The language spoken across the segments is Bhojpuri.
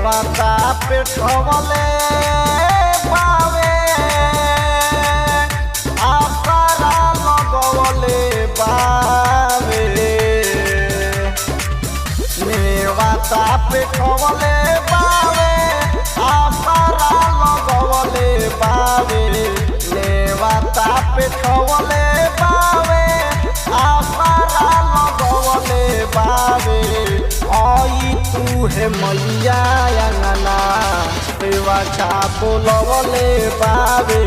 नेवता पेठवले बावे आसरा लगवले बावे नेवता पेठवले बावे आसरा लगवले बावे नेवता पेठवले बावे आसरा लगवले बावे आई तू है मैया अंगना सेवा का बोलवले बावे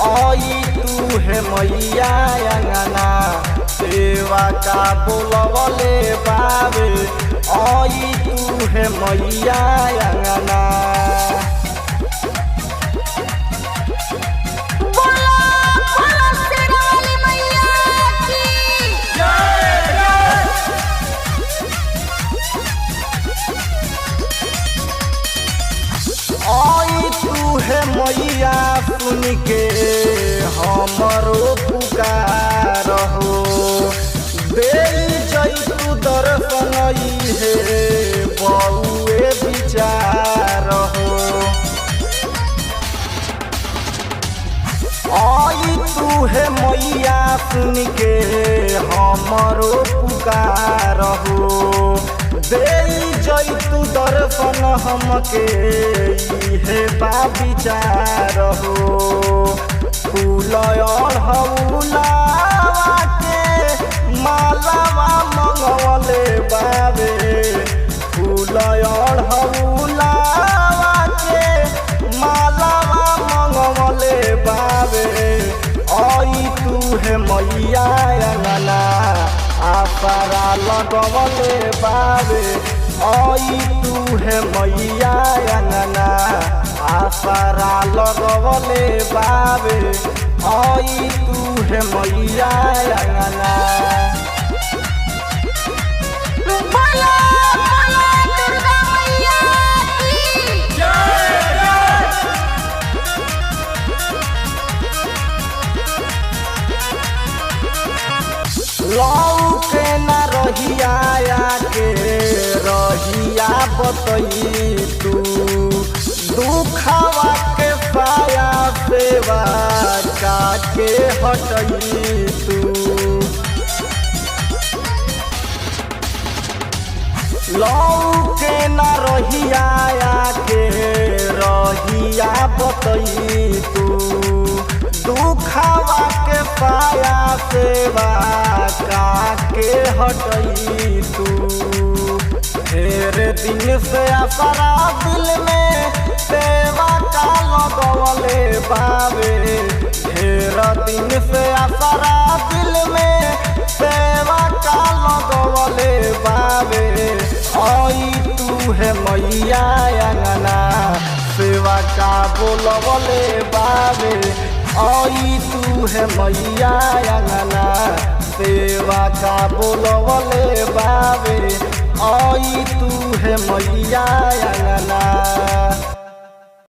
आई तू है मैया अंगना सेवा का बोलवले बावे आई तू है मैया अंगना आई तू है मैया सुन के हमरो पुकार हो दे जैतु दर्शन है बउए विचार हो आई तू है मैया सुन के हमरो पुकार हो दे जैतु दर्शन हमके इहे बा विचार हो फूल अढ़ौलावा के मालावा मंगवले बावे फूल अढ़ौलावा के मालावा मंगवले बावे आई तू है मैया अंगना आसरा लगवले बावे आई तू है मैया अंगना आसरा लगवले बावे आई तू है मैया अंगना लौके न रहिया के रहिया बतई तू दुखवा के पाया सेवा काके हटई तू लौके न रहिया के रहिया बतई तू दुखवा के पाया सेवा काके हटई तू ढेर दिन से असरा दिल में सेवा का लगवले बावे ढेर दिन से असरा दिल में सेवा का लगवले बावे आई तू है मैया अंगना सेवा का बोलवले बावे आई तू है मैया अंगना सेवा का बोलवले बावे आई तू है मैया अंगना।